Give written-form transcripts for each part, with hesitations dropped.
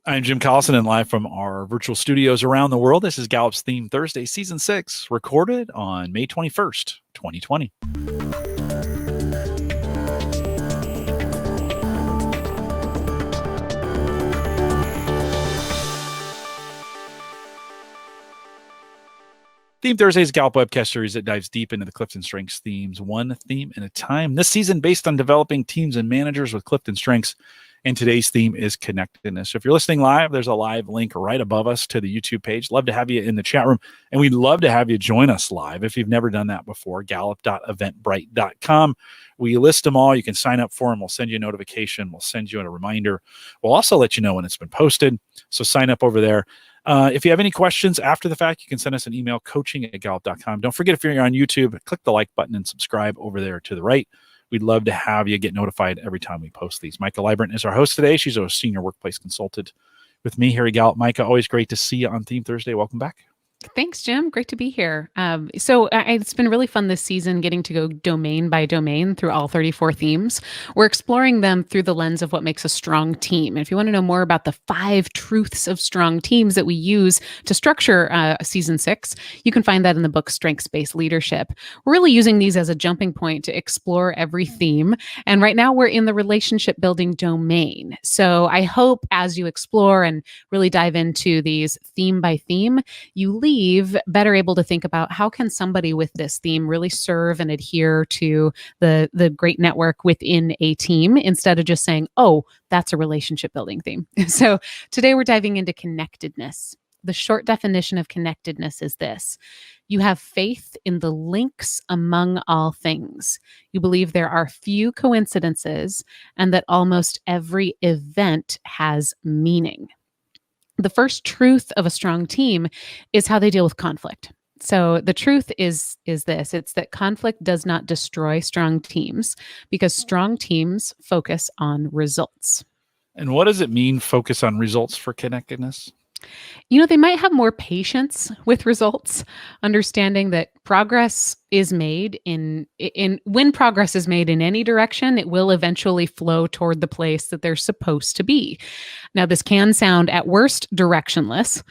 I'm Jim Collison and live from our virtual studios around the world. This is Gallup's Theme Thursday, Season 6, recorded on May 21st, 2020. Theme Thursday is a Gallup webcast series that dives deep into the CliftonStrengths themes, one theme at a time. This season based on developing teams and managers with CliftonStrengths, and today's theme is connectedness. So if you're listening live, there's a live link right above us to the YouTube page. Love to have you in the chat room, and we'd love to have you join us live if you've never done that before. Gallup.eventbrite.com. We list them all. You can sign up for them. We'll send you a notification. We'll send you a reminder. We'll also let you know when it's been posted. So sign up over there. If you have any questions after the fact, you can send us an email, coaching@gallup.com. Don't forget, if you're on YouTube, click the like button and subscribe over there to the right. We'd love to have you get notified every time we post these. Micah Librant is our host today. She's a senior workplace consultant with me here at Gallup. Micah, always great to see you on Theme Thursday. Welcome back. Thanks, Jim. Great to be here. It's been really fun this season getting to go domain by domain through all 34 themes. We're exploring them through the lens of what makes a strong team. And if you want to know more about the 5 truths of strong teams that we use to structure Season 6, you can find that in the book Strengths-Based Leadership. We're really using these as a jumping point to explore every theme. And right now we're in the relationship building domain. So I hope as you explore and really dive into these theme by theme, you leave better able to think about how can somebody with this theme really serve and adhere to the great network within a team instead of just saying, oh, that's a relationship building theme. So today we're diving into connectedness. The short definition of connectedness is this: you have faith in the links among all things. You believe there are few coincidences and that almost every event has meaning. The first truth of a strong team is how they deal with conflict. So the truth is this: it's that conflict does not destroy strong teams because strong teams focus on results. And what does it mean, focus on results for connectedness? They might have more patience with results, understanding that progress is made when progress is made in any direction, it will eventually flow toward the place that they're supposed to be. Now, this can sound at worst directionless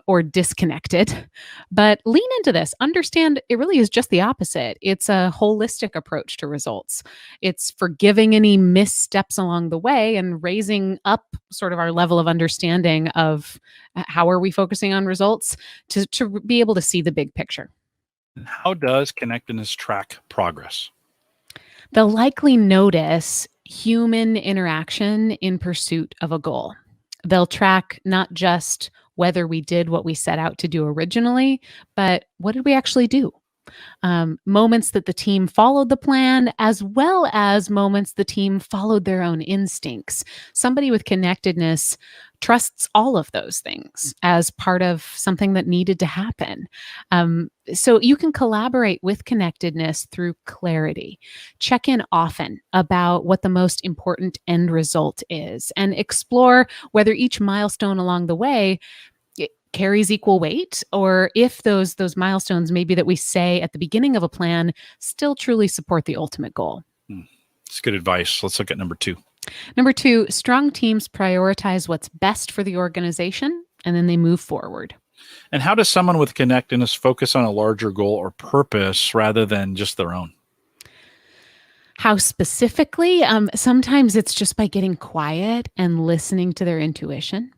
or disconnected, but lean into this. Understand it really is just the opposite. It's a holistic approach to results. It's forgiving any missteps along the way and raising up sort of our level of understanding of how are we focusing on results to be able to see the big picture. How does connectedness track progress? They'll likely notice human interaction in pursuit of a goal. They'll track not just whether we did what we set out to do originally, but what did we actually do? Moments that the team followed the plan, as well as moments the team followed their own instincts. Somebody with connectedness trusts all of those things as part of something that needed to happen. So you can collaborate with connectedness through clarity. Check in often about what the most important end result is and explore whether each milestone along the way carries equal weight, or if those milestones maybe that we say at the beginning of a plan still truly support the ultimate goal. It's good advice. Let's look at number 2. Number 2, strong teams prioritize what's best for the organization, and then they move forward. And how does someone with connectedness focus on a larger goal or purpose rather than just their own? How specifically? Sometimes it's just by getting quiet and listening to their intuition.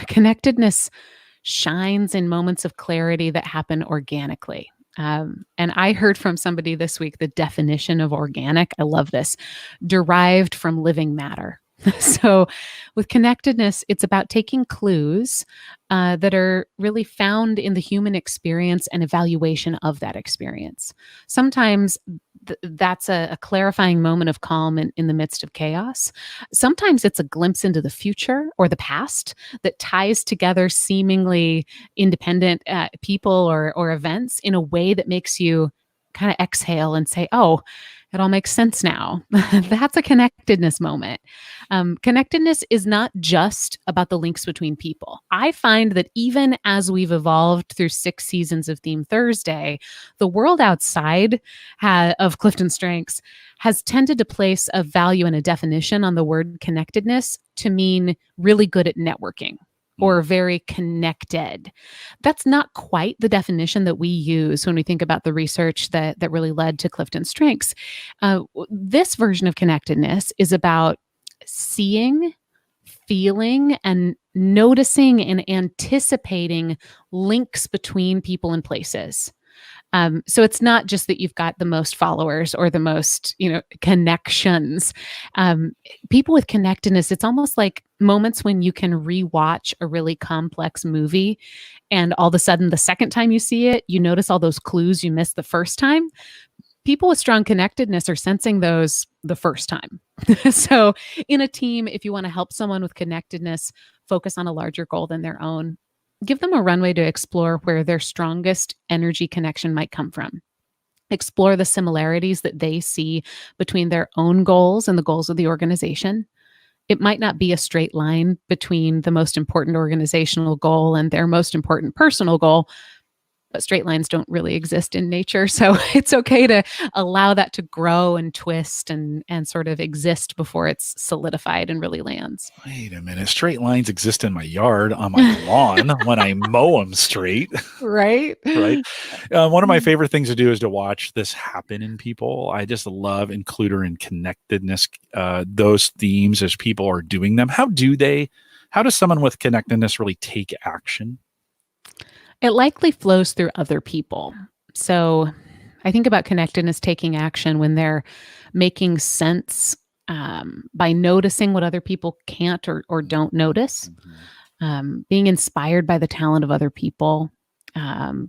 Connectedness shines in moments of clarity that happen organically. And I heard from somebody this week the definition of organic. I love this: derived from living matter. So with connectedness, it's about taking clues that are really found in the human experience and evaluation of that experience. Sometimes that's a clarifying moment of calm in the midst of chaos. Sometimes it's a glimpse into the future or the past that ties together seemingly independent people or events in a way that makes you kind of exhale and say, oh, It all makes sense now. That's a connectedness moment. Connectedness is not just about the links between people. I find that even as we've evolved through 6 seasons of Theme Thursday, the world outside of Clifton Strengths has tended to place a value and a definition on the word connectedness to mean really good at networking or very connected. That's not quite the definition that we use when we think about the research that really led to Clifton Strengths. This version of connectedness is about seeing, feeling, and noticing and anticipating links between people and places. So it's not just that you've got the most followers or the most, connections. People with connectedness, it's almost like moments when you can rewatch a really complex movie, and all of a sudden, the second time you see it, you notice all those clues you missed the first time. People with strong connectedness are sensing those the first time. So in a team, if you want to help someone with connectedness focus on a larger goal than their own, give them a runway to explore where their strongest energy connection might come from. Explore the similarities that they see between their own goals and the goals of the organization. It might not be a straight line between the most important organizational goal and their most important personal goal, but straight lines don't really exist in nature. So it's okay to allow that to grow and twist and sort of exist before it's solidified and really lands. Wait a minute. Straight lines exist in my yard on my lawn when I mow them straight. Right? Right. One of my favorite things to do is to watch this happen in people. I just love includer and connectedness, those themes as people are doing them. How does someone with connectedness really take action? It likely flows through other people. So I think about connectedness taking action when they're making sense by noticing what other people can't or don't notice, being inspired by the talent of other people,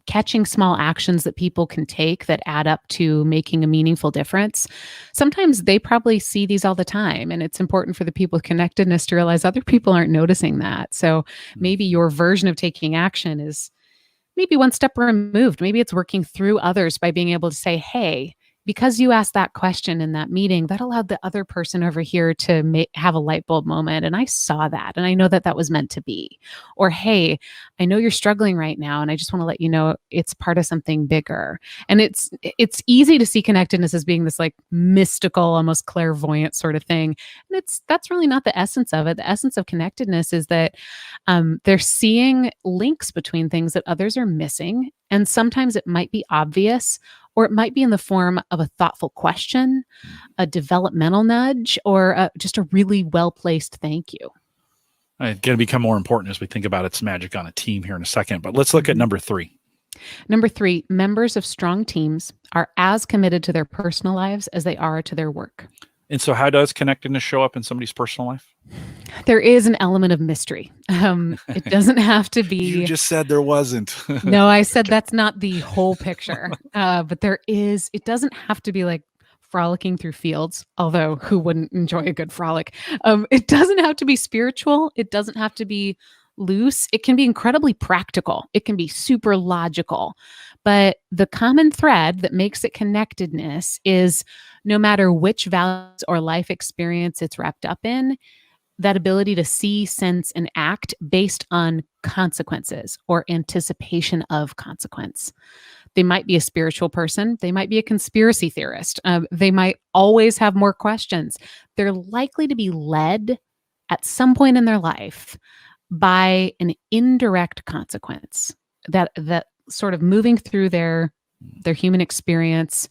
catching small actions that people can take that add up to making a meaningful difference. Sometimes they probably see these all the time, and it's important for the people with connectedness to realize other people aren't noticing that. So maybe your version of taking action is maybe one step removed. Maybe it's working through others by being able to say, hey, because you asked that question in that meeting, that allowed the other person over here to have a light bulb moment. And I saw that. And I know that was meant to be. Or, hey, I know you're struggling right now. And I just want to let you know it's part of something bigger. And it's easy to see connectedness as being this like mystical, almost clairvoyant sort of thing. And that's really not the essence of it. The essence of connectedness is that they're seeing links between things that others are missing. And sometimes it might be obvious, or it might be in the form of a thoughtful question, a developmental nudge, or just a really well-placed thank you. It's going to become more important as we think about its magic on a team here in a second. But let's look at number 3. Number 3, members of strong teams are as committed to their personal lives as they are to their work. And so how does connectedness show up in somebody's personal life? There is an element of mystery. It doesn't have to be. You just said there wasn't. No, I said that's not the whole picture. But there is. It doesn't have to be like frolicking through fields, although who wouldn't enjoy a good frolic? It doesn't have to be spiritual. It doesn't have to be loose. It can be incredibly practical. It can be super logical. But the common thread that makes it connectedness is no matter which values or life experience it's wrapped up in, that ability to see, sense, and act based on consequences or anticipation of consequence. They might be a spiritual person. They might be a conspiracy theorist. They might always have more questions. They're likely to be led at some point in their life by an indirect consequence that sort of moving through their human experience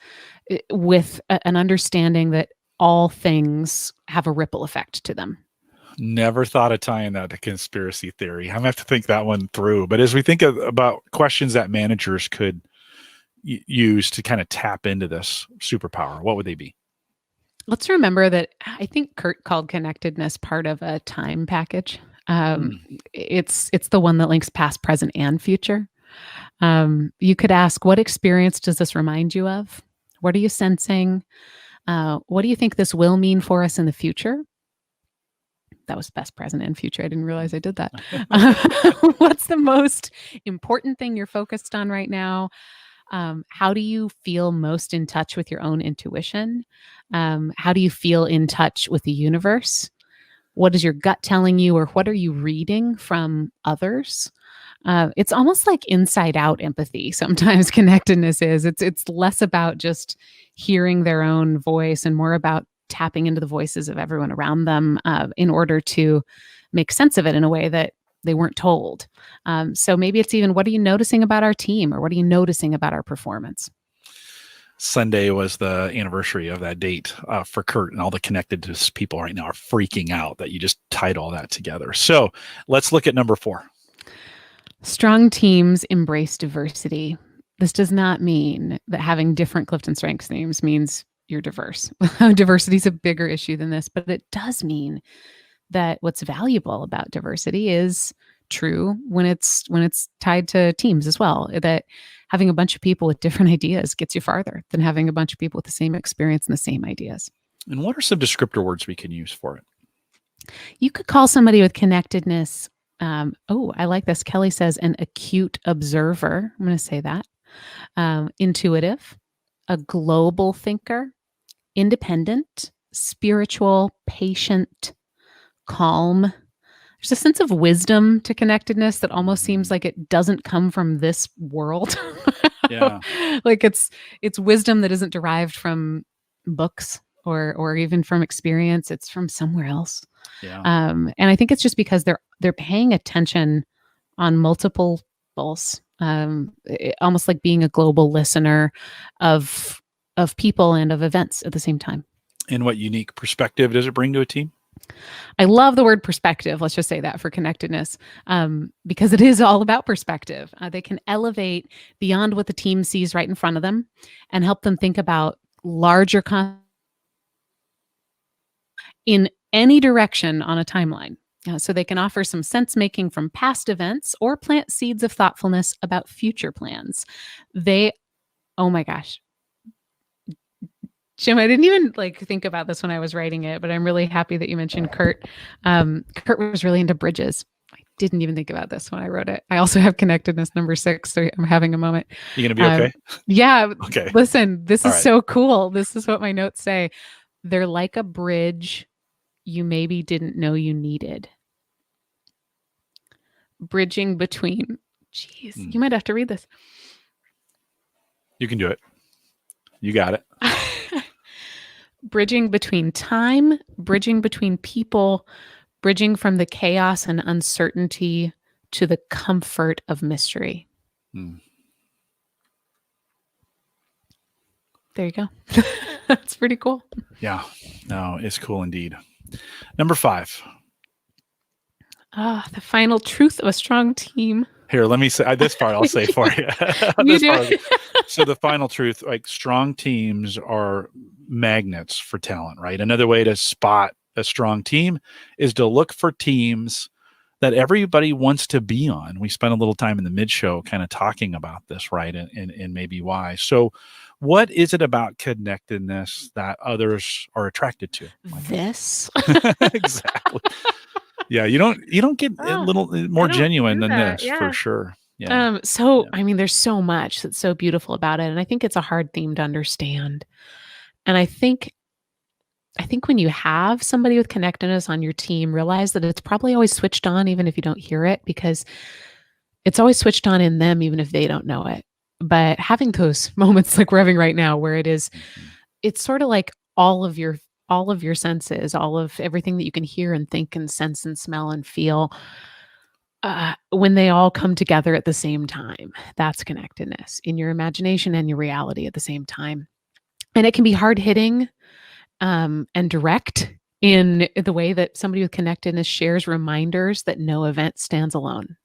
with an understanding that all things have a ripple effect to them. Never thought of tying that to conspiracy theory. I'm going to have to think that one through. But as we think about questions that managers could use to kind of tap into this superpower, what would they be? Let's remember that I think Kurt called connectedness part of a time package. It's the one that links past, present, and future. You could ask, what experience does this remind you of? What are you sensing? What do you think this will mean for us in the future? That was best, present, and future. I didn't realize I did that. What's the most important thing you're focused on right now? How do you feel most in touch with your own intuition? How do you feel in touch with the universe? What is your gut telling you, or what are you reading from others? It's almost like inside out empathy. Sometimes connectedness is. It's less about just hearing their own voice and more about tapping into the voices of everyone around them in order to make sense of it in a way that they weren't told. So maybe it's even, what are you noticing about our team, or what are you noticing about our performance? Sunday was the anniversary of that date for Kurt, and all the connectedness people right now are freaking out that you just tied all that together. So let's look at number 4. Strong teams embrace diversity. This does not mean that having different Clifton Strengths themes means you're diverse. Diversity is a bigger issue than this, but it does mean that what's valuable about diversity is true when it's tied to teams as well. That having a bunch of people with different ideas gets you farther than having a bunch of people with the same experience and the same ideas. And what are some descriptor words we can use for it? You could call somebody with connectedness. I like this. Kelly says an acute observer. I'm going to say that. Intuitive, a global thinker, independent, spiritual, patient, calm. There's a sense of wisdom to connectedness that almost seems like it doesn't come from this world. Yeah. Like it's wisdom that isn't derived from books or even from experience. It's from somewhere else. Yeah. And I think it's just because they're paying attention on multiple levels, almost like being a global listener of people and of events at the same time. And what unique perspective does it bring to a team? I love the word perspective. Let's just say that for connectedness, because it is all about perspective. They can elevate beyond what the team sees right in front of them and help them think about larger in any direction on a timeline. So they can offer some sense making from past events or plant seeds of thoughtfulness about future plans. Oh my gosh. Jim, I didn't even think about this when I was writing it, but I'm really happy that you mentioned Kurt. Kurt was really into bridges. I didn't even think about this when I wrote it. I also have connectedness number 6, so I'm having a moment. You gonna be okay? Yeah. Okay. Listen, this is right. so cool. This is what my notes say. They're like a bridge you maybe didn't know you needed. Bridging between. Jeez, you might have to read this. You can do it. You got it. Bridging between time, bridging between people, bridging from the chaos and uncertainty to the comfort of mystery. There you go. That's pretty cool. Yeah. No, it's cool indeed. Number 5. The final truth of a strong team. Here, let me say this part. I'll say for you. You do. So the final truth, like strong teams are magnets for talent, right? Another way to spot a strong team is to look for teams that everybody wants to be on. We spent a little time in the mid-show kind of talking about this, right? And maybe why. So what is it about connectedness that others are attracted to? This. Exactly. Yeah, you don't get a little more genuine than this, for sure. Yeah. I mean, there's so much that's so beautiful about it, and I think it's a hard theme to understand. And I think when you have somebody with connectedness on your team, realize that it's probably always switched on, even if you don't hear it, because it's always switched on in them, even if they don't know it. But having those moments like we're having right now, where it's sort of like all of your senses, all of everything that you can hear and think and sense and smell and feel, when they all come together at the same time, that's connectedness in your imagination and your reality at the same time. And it can be hard hitting and direct in the way that somebody with connectedness shares reminders that no event stands alone.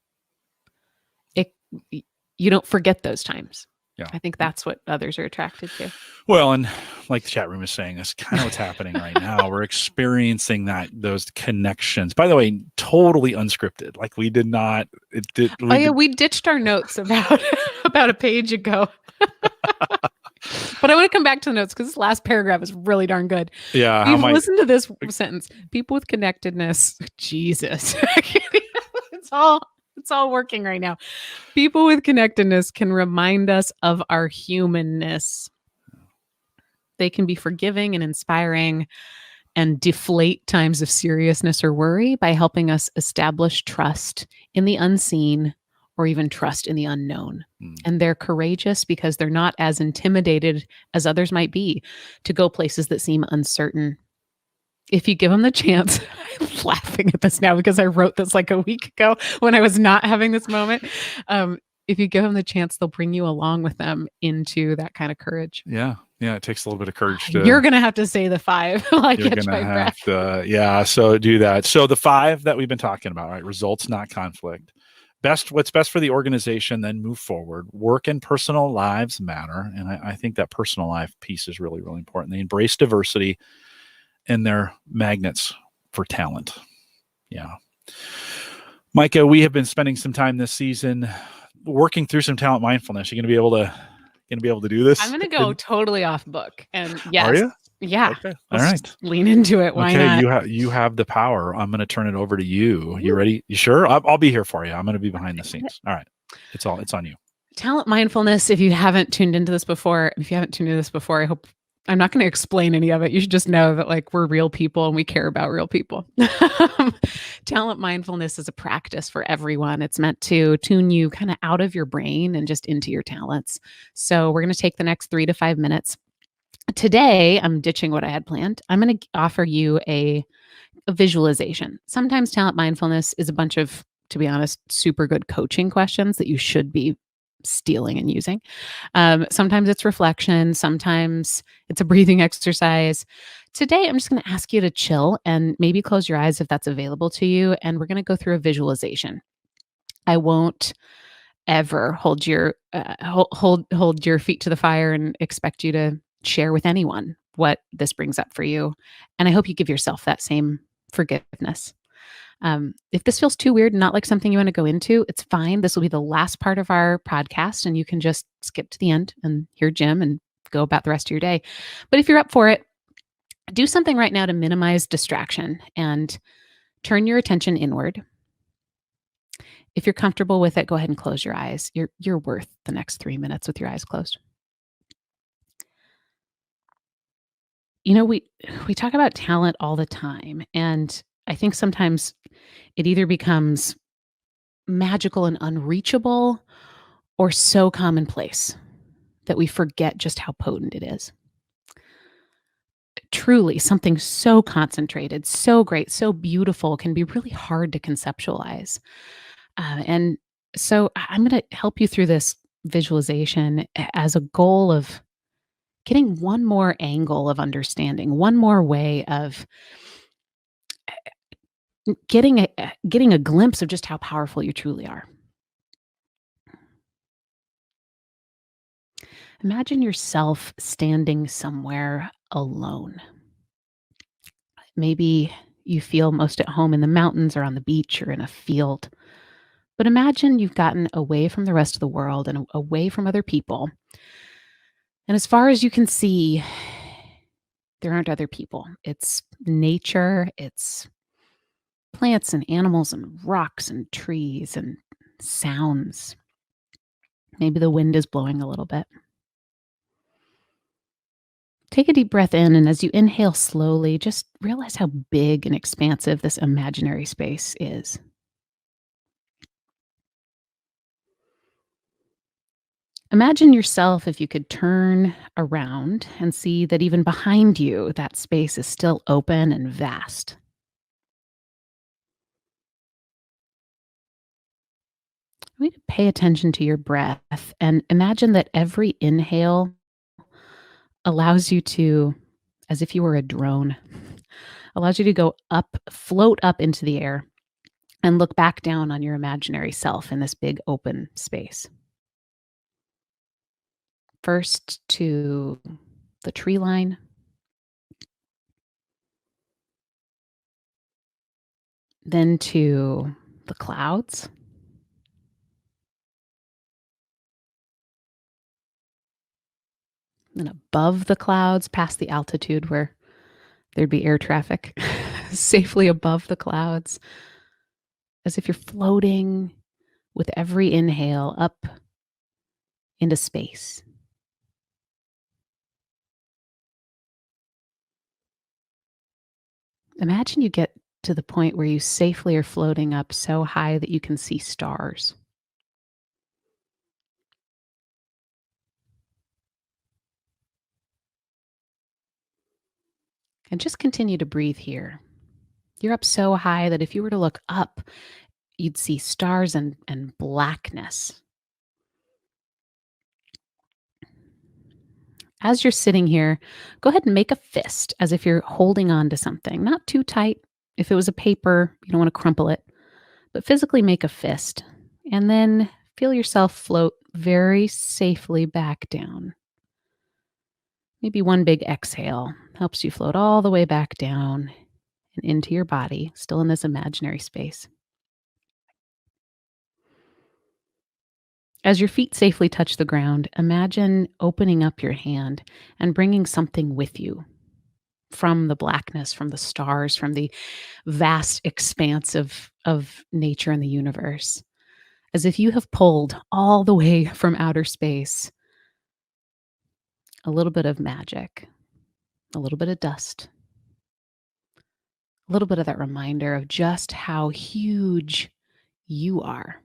You don't forget those times. Yeah. I think that's what others are attracted to. Well, and like the chat room is saying, that's kind of what's happening right now. We're experiencing those connections. By the way, totally unscripted. Like we did not. We ditched our notes about a page ago. But I want to come back to the notes because this last paragraph is really darn good. Yeah. Listen to this sentence. People with connectedness. Jesus. It's It's all working right now. People with connectedness can remind us of our humanness. They can be forgiving and inspiring and deflate times of seriousness or worry by helping us establish trust in the unseen or even trust in the unknown. And they're courageous because they're not as intimidated as others might be to go places that seem uncertain. If you give them the chance, I'm laughing at this now because I wrote this like a week ago when I was not having this moment. If you give them the chance, they'll bring you along with them into that kind of courage. Yeah. Yeah. It takes a little bit of courage to. You're going to have to say the 5 while I catch my breath. Yeah. So do that. So the 5 that we've been talking about, right? Results, not conflict. What's best for the organization, then move forward. Work and personal lives matter. And I think that personal life piece is really, really important. They embrace diversity and they're magnets for talent. Yeah. Micah, we have been spending some time this season working through some talent mindfulness. You're going to be able to do this? I'm going to go totally off book. And yes. Are you? Yeah. Okay. All right. Lean into it. Why not? You have the power. I'm going to turn it over to you. You ready? You sure? I'll be here for you. I'm going to be behind the scenes. All right. It's on you. Talent mindfulness. If you haven't tuned into this before, I hope I'm not going to explain any of it. You should just know that like we're real people and we care about real people. Talent mindfulness is a practice for everyone. It's meant to tune you kind of out of your brain and just into your talents. So we're going to take the next 3 to 5 minutes. Today, I'm ditching what I had planned. I'm going to offer you a visualization. Sometimes talent mindfulness is a bunch of, to be honest, super good coaching questions that you should be stealing and using. Sometimes it's reflection. Sometimes it's a breathing exercise. Today, I'm just going to ask you to chill and maybe close your eyes if that's available to you. And we're going to go through a visualization. I won't ever hold your hold your feet to the fire and expect you to share with anyone what this brings up for you. And I hope you give yourself that same forgiveness. If this feels too weird and not like something you want to go into, it's fine. This will be the last part of our podcast and you can just skip to the end and hear Jim and go about the rest of your day. But if you're up for it, do something right now to minimize distraction and turn your attention inward. If you're comfortable with it, go ahead and close your eyes. You're worth the next 3 minutes with your eyes closed. You know, we talk about talent all the time, and I think sometimes it either becomes magical and unreachable or so commonplace that we forget just how potent it is. Truly, something so concentrated, so great, so beautiful can be really hard to conceptualize. And so I'm going to help you through this visualization as a goal of getting one more angle of understanding, one more way of getting a glimpse of just how powerful you truly are. Imagine yourself standing somewhere alone. Maybe you feel most at home in the mountains or on the beach or in a field. But imagine you've gotten away from the rest of the world and away from other people. And as far as you can see, there aren't other people. It's nature, it's plants and animals and rocks and trees and sounds. Maybe the wind is blowing a little bit. Take a deep breath in, and as you inhale slowly, just realize how big and expansive this imaginary space is. Imagine yourself if you could turn around and see that even behind you, that space is still open and vast. I want you to pay attention to your breath and imagine that every inhale allows you to, as if you were a drone, allows you to go up, float up into the air and look back down on your imaginary self in this big open space. First to the tree line, then to the clouds, then above the clouds, past the altitude where there'd be air traffic, safely above the clouds, as if you're floating with every inhale up into space. Imagine you get to the point where you safely are floating up so high that you can see stars. And just continue to breathe here. You're up so high that if you were to look up, you'd see stars and blackness. As you're sitting here, go ahead and make a fist as if you're holding on to something, not too tight. If it was a paper, you don't want to crumple it, but physically make a fist. And then feel yourself float very safely back down. Maybe one big exhale helps you float all the way back down and into your body, still in this imaginary space. As your feet safely touch the ground, imagine opening up your hand and bringing something with you from the blackness, from the stars, from the vast expanse of nature and the universe. As if you have pulled all the way from outer space a little bit of magic, a little bit of dust, a little bit of that reminder of just how huge you are.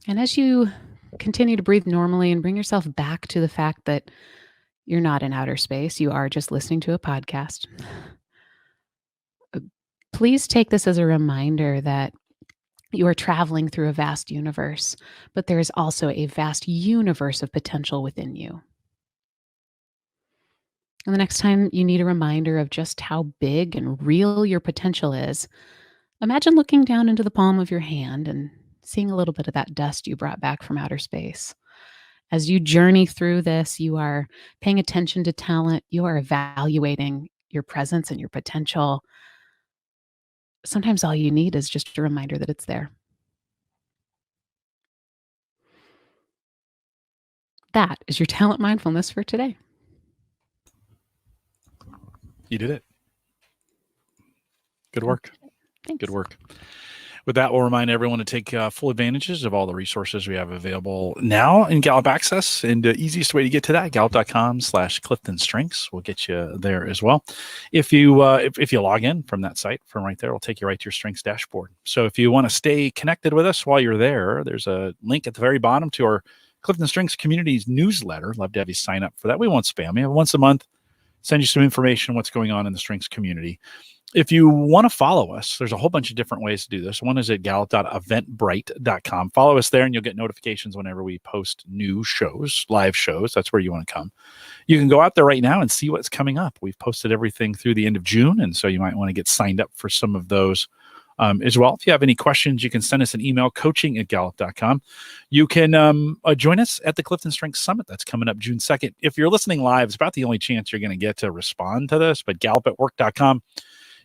And as you continue to breathe normally and bring yourself back to the fact that you're not in outer space, you are just listening to a podcast. Please take this as a reminder that you are traveling through a vast universe, but there is also a vast universe of potential within you. And the next time you need a reminder of just how big and real your potential is, imagine looking down into the palm of your hand and seeing a little bit of that dust you brought back from outer space. As you journey through this, you are paying attention to talent, you are evaluating your presence and your potential. Sometimes all you need is just a reminder that it's there. That is your talent mindfulness for today. You did it. Good work. Thanks. Good work. With that, we'll remind everyone to take full advantages of all the resources we have available now in Gallup Access. And the easiest way to get to that, gallup.com/CliftonStrengths will get you there as well. If you log in from that site, from right there, it'll take you right to your Strengths dashboard. So if you want to stay connected with us while you're there, there's a link at the very bottom to our Clifton Strengths Community's newsletter. Love to have you sign up for that. We won't spam you. Once a month, send you some information on what's going on in the Strengths community. If you want to follow us, there's a whole bunch of different ways to do this. One is at gallup.eventbrite.com. Follow us there and you'll get notifications whenever we post new shows, live shows. That's where you want to come. You can go out there right now and see what's coming up. We've posted everything through the end of June, and so you might want to get signed up for some of those as well. If you have any questions, you can send us an email, coaching@gallup.com. You can join us at the Clifton Strengths Summit. That's coming up June 2nd. If you're listening live, it's about the only chance you're going to get to respond to this, but gallupatwork.com.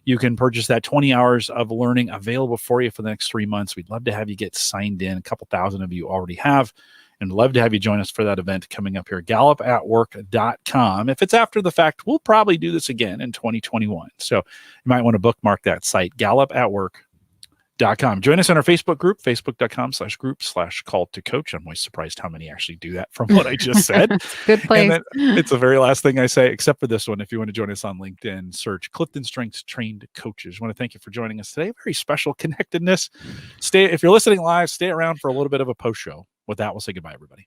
You can purchase that 20 hours of learning available for you for the next 3 months. We'd love to have you get signed in. A couple thousand of you already have. And love to have you join us for that event coming up here, gallupatwork.com. If it's after the fact, we'll probably do this again in 2021. So you might want to bookmark that site, gallupatwork.com. Join us on our Facebook group, facebook.com/group/call-to-coach. I'm always surprised how many actually do that from what I just said. Good place. And then it's the very last thing I say, except for this one. If you want to join us on LinkedIn, search Clifton Strengths Trained Coaches. I want to thank you for joining us today. Very special connectedness. If you're listening live, stay around for a little bit of a post show. With that, we'll say goodbye, everybody.